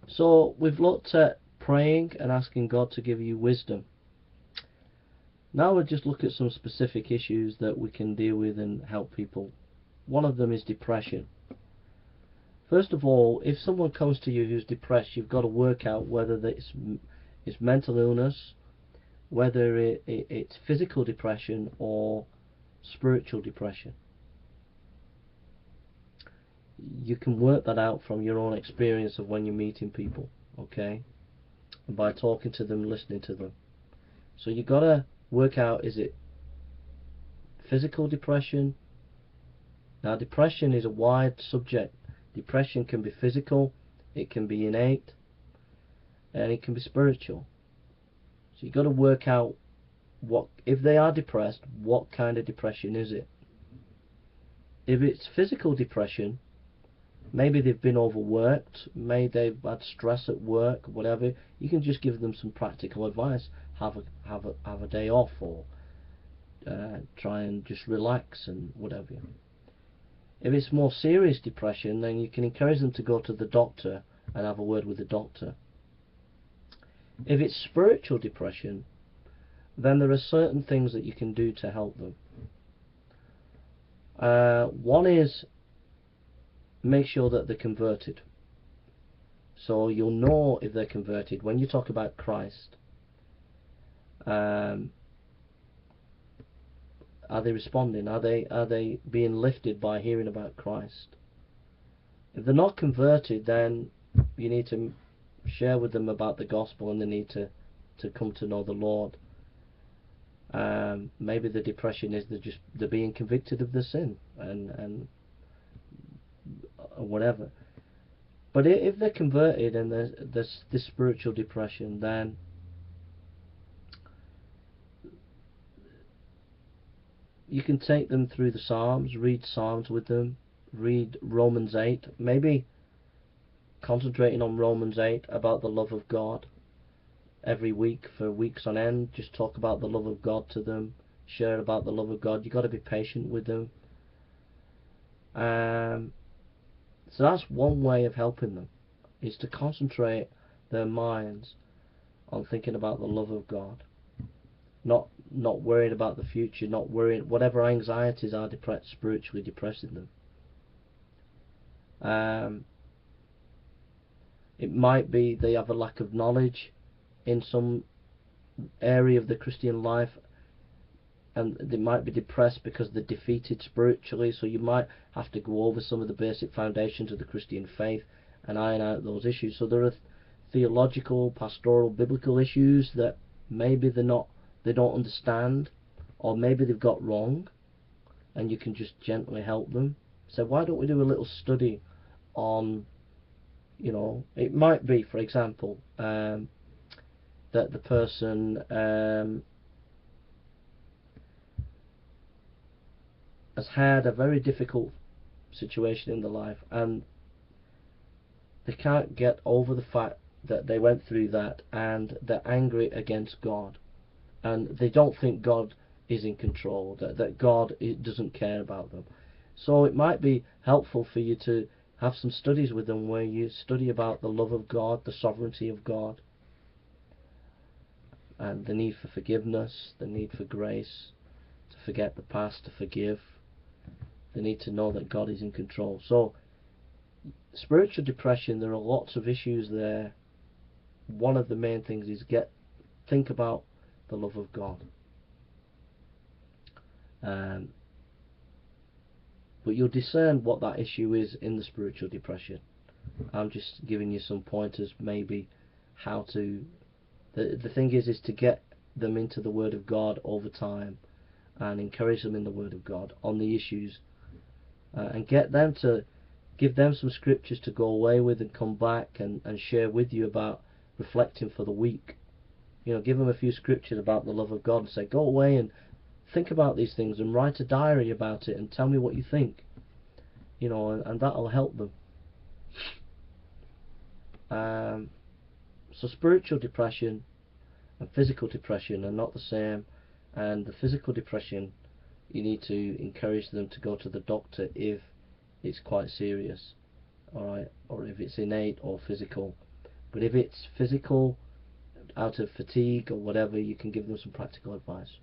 So we've looked at praying and asking God to give you wisdom. Now we'll just look at some specific issues that we can deal with and help people. One of them is depression. First of all, if someone comes to you who's depressed, you've got to work out whether it's mental illness, whether it's physical depression or spiritual depression. You can work that out from your own experience of when you're meeting people, okay? And by talking to them, listening to them. So you've got to work out, is it physical depression? Now, depression is a wide subject. Depression can be physical, it can be innate, and it can be spiritual. So you've got to work out, what if they are depressed, what kind of depression is it? If it's physical depression, maybe they've been overworked, maybe they've had stress at work, whatever. You can just give them some practical advice. Have a day off, or try and just relax and whatever. If it's more serious depression, then you can encourage them to go to the doctor and have a word with the doctor. If it's spiritual depression, then there are certain things that you can do to help them. One is, make sure that they're converted. So you'll know if they're converted when you talk about Christ. Are they responding? Are they being lifted by hearing about Christ? If they're not converted, then you need to share with them about the gospel, and they need to come to know the Lord. Maybe the depression is they're being convicted of the sin and whatever. But if they're converted and there's this spiritual depression, then you can take them through the Psalms, read Psalms with them, read Romans 8, maybe concentrating on Romans 8 about the love of God every week for weeks on end. Just talk about the love of God to them, share about the love of God. You've got to be patient with them. So that's one way of helping them, is to concentrate their minds on thinking about the love of God. Not worried about the future, not worried whatever anxieties are spiritually depressing them. It might be they have a lack of knowledge in some area of the Christian life, and they might be depressed because they're defeated spiritually. So you might have to go over some of the basic foundations of the Christian faith and iron out those issues. So there are theological, pastoral, biblical issues that maybe they don't understand, or maybe they've got wrong, and you can just gently help them. So why don't we do a little study on, it might be, for example, that the person has had a very difficult situation in their life, and they can't get over the fact that they went through that, and they're angry against God, and they don't think God is in control, that God doesn't care about them. So it might be helpful for you to have some studies with them where you study about the love of God, the sovereignty of God, and the need for forgiveness, the need for grace, to forget the past, to forgive. They need to know that God is in control. So spiritual depression, there are lots of issues there. One of the main things is think about the love of God. But you'll discern what that issue is in the spiritual depression. I'm just giving you some pointers, maybe how to. The thing is to get them into the Word of God over time, and encourage them in the Word of God on the issues, and give them some scriptures to go away with and come back and share with you about reflecting for the week. Give them a few scriptures about the love of God and say, go away and think about these things and write a diary about it and tell me what you think. And that'll help them. So spiritual depression and physical depression are not the same, and the physical depression, you need to encourage them to go to the doctor if it's quite serious, alright, or if it's innate or physical. But if it's physical, out of fatigue or whatever, you can give them some practical advice.